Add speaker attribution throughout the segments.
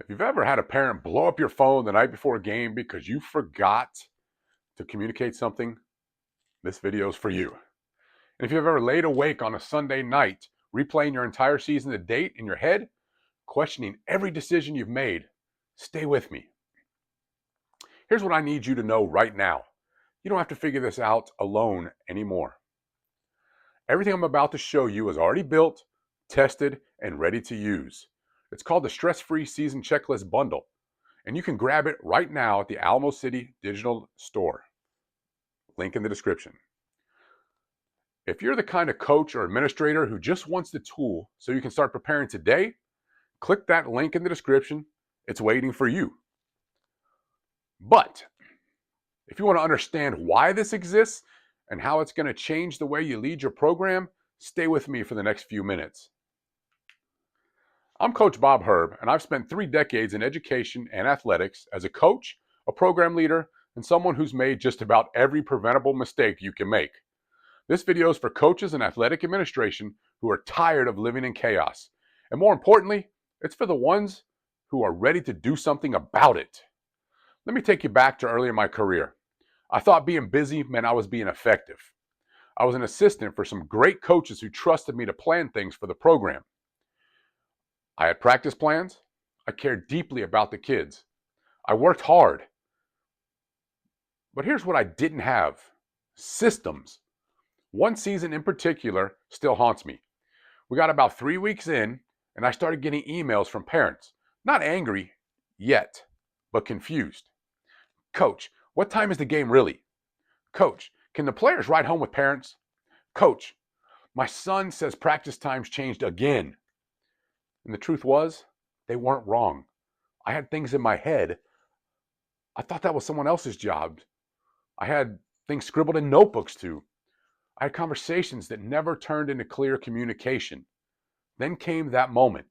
Speaker 1: If you've ever had a parent blow up your phone the night before a game because you forgot to communicate something, this video is for you. And if you've ever laid awake on a Sunday night, replaying your entire season to date in your head, questioning every decision you've made, stay with me. Here's what I need you to know right now. You don't have to figure this out alone anymore. Everything I'm about to show you is already built, tested, and ready to use. It's called the Stress-Free Season Checklist Bundle, and you can grab it right now at the Alamo City Digital Store. Link in the description. If you're the kind of coach or administrator who just wants the tool so you can start preparing today, click that link in the description. It's waiting for you. But if you want to understand why this exists and how it's going to change the way you lead your program, stay with me for the next few minutes. I'm Coach Bob Herb, and I've spent 3 decades in education and athletics as a coach, a program leader, and someone who's made just about every preventable mistake you can make. This video is for coaches and athletic administration who are tired of living in chaos. And more importantly, it's for the ones who are ready to do something about it. Let me take you back to early in my career. I thought being busy meant I was being effective. I was an assistant for some great coaches who trusted me to plan things for the program. I had practice plans. I cared deeply about the kids. I worked hard. But here's what I didn't have: systems. One season in particular still haunts me. We got about 3 weeks in, and I started getting emails from parents. Not angry yet, but confused. Coach, what time is the game really? Coach, can the players ride home with parents? Coach, my son says practice times changed again. And the truth was, they weren't wrong. I had things in my head. I thought that was someone else's job. I had things scribbled in notebooks too. I had conversations that never turned into clear communication. Then came that moment.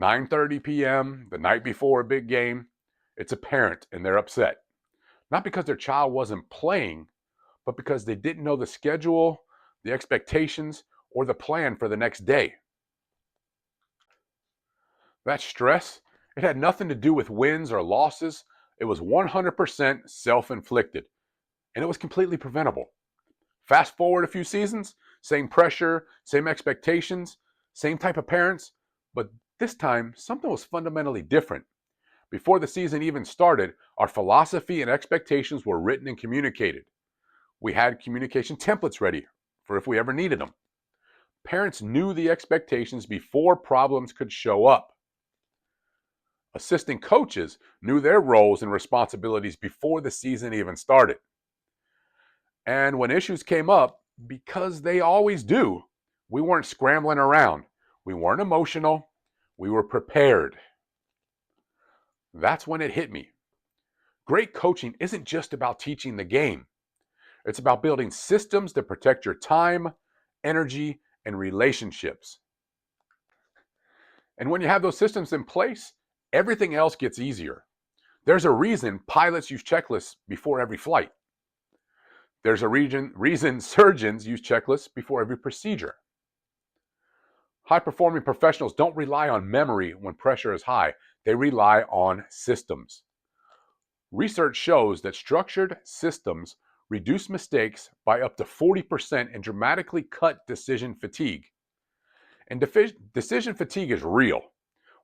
Speaker 1: 9:30 p.m., the night before a big game. It's a parent and they're upset. Not because their child wasn't playing, but because they didn't know the schedule, the expectations, or the plan for the next day. That stress, it had nothing to do with wins or losses. It was 100% self-inflicted, and it was completely preventable. Fast forward a few seasons, same pressure, same expectations, same type of parents, but this time something was fundamentally different. Before the season even started, our philosophy and expectations were written and communicated. We had communication templates ready for if we ever needed them. Parents knew the expectations before problems could show up. Assistant coaches knew their roles and responsibilities before the season even started. And when issues came up, because they always do, we weren't scrambling around. We weren't emotional. We were prepared. That's when it hit me. Great coaching isn't just about teaching the game. It's about building systems that protect your time, energy, and relationships. And when you have those systems in place, everything else gets easier. There's a reason pilots use checklists before every flight. There's a reason surgeons use checklists before every procedure. High-performing professionals don't rely on memory when pressure is high. They rely on systems. Research shows that structured systems reduce mistakes by up to 40% and dramatically cut decision fatigue. And decision fatigue is real.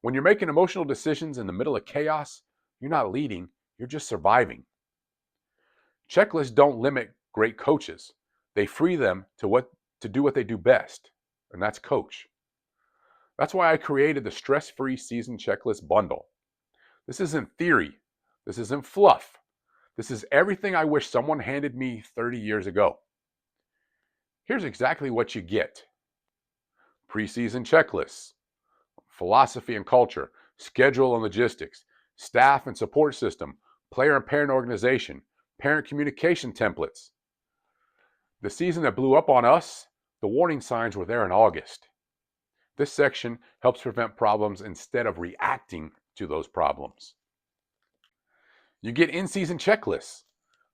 Speaker 1: When you're making emotional decisions in the middle of chaos, you're not leading, you're just surviving. Checklists don't limit great coaches. They free them to do what they do best, and that's coach. That's why I created the Stress-Free Season Checklist Bundle. This isn't theory. This isn't fluff. This is everything I wish someone handed me 30 years ago. Here's exactly what you get: preseason checklists, philosophy and culture, schedule and logistics, staff and support system, player and parent organization, parent communication templates. The season that blew up on us, the warning signs were there in August. This section helps prevent problems instead of reacting to those problems. You get in-season checklists.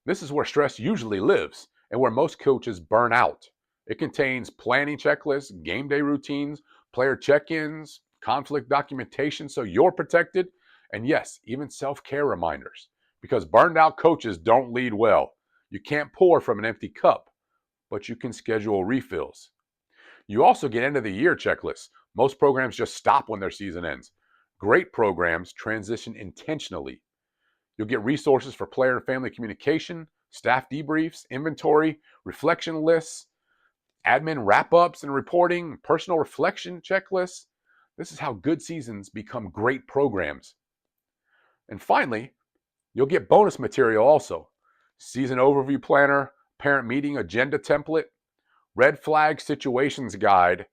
Speaker 1: This is where stress usually lives and where most coaches burn out. It contains planning checklists, game day routines, player check-ins, conflict documentation so you're protected, And yes, even self-care reminders, because burned out coaches don't lead well. You can't pour from an empty cup, but you can schedule refills. You also get end of the year checklists. Most programs just stop when their season ends. Great programs transition intentionally. You'll get resources for player and family communication, staff debriefs, inventory, reflection lists, admin wrap-ups and reporting, personal reflection checklists. This is how good seasons become great programs. And finally, you'll get bonus material also. Season overview planner, parent meeting agenda template, red flag situations guide,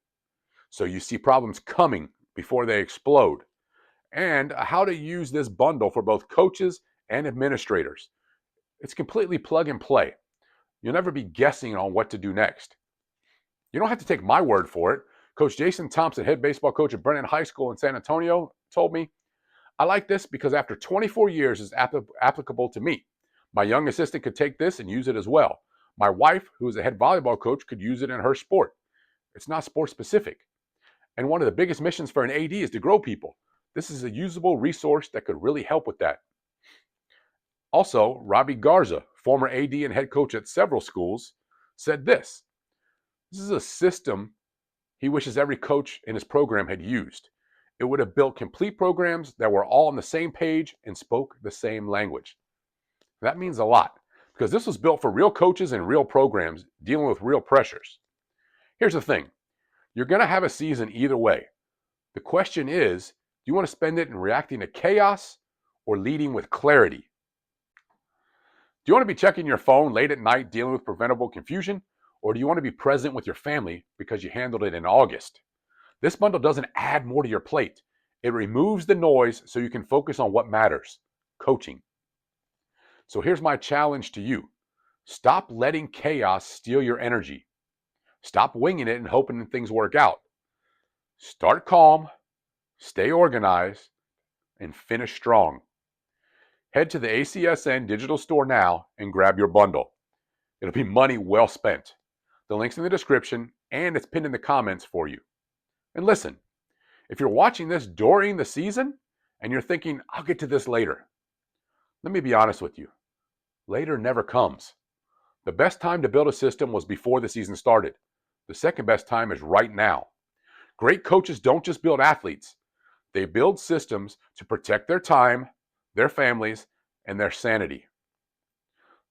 Speaker 1: so you see problems coming before they explode, and how to use this bundle for both coaches and administrators. It's completely plug and play. You'll never be guessing on what to do next. You don't have to take my word for it. Coach Jason Thompson, head baseball coach at Brennan High School in San Antonio, told me, I like this because after 24 years it's applicable to me. My young assistant could take this and use it as well. My wife, who is a head volleyball coach, could use it in her sport. It's not sport specific. And one of the biggest missions for an AD is to grow people. This is a usable resource that could really help with that. Also, Robbie Garza, former AD and head coach at several schools, said this. This is a system he wishes every coach in his program had used. It would have built complete programs that were all on the same page and spoke the same language. That means a lot because this was built for real coaches and real programs dealing with real pressures. Here's the thing. You're going to have a season either way. The question is, do you want to spend it in reacting to chaos or leading with clarity? Do you want to be checking your phone late at night dealing with preventable confusion? Or do you want to be present with your family because you handled it in August? This bundle doesn't add more to your plate. It removes the noise so you can focus on what matters, coaching. So here's my challenge to you. Stop letting chaos steal your energy. Stop winging it and hoping that things work out. Start calm, stay organized, and finish strong. Head to the ACSN digital store now and grab your bundle. It'll be money well spent. The link's in the description and it's pinned in the comments for you. And listen, if you're watching this during the season and you're thinking, I'll get to this later, let me be honest with you. Later never comes. The best time to build a system was before the season started. The second best time is right now. Great coaches don't just build athletes. They build systems to protect their time, their families, and their sanity.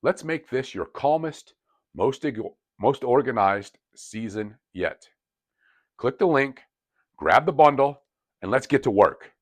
Speaker 1: Let's make this your calmest, most organized season yet. Click the link, grab the bundle, and let's get to work.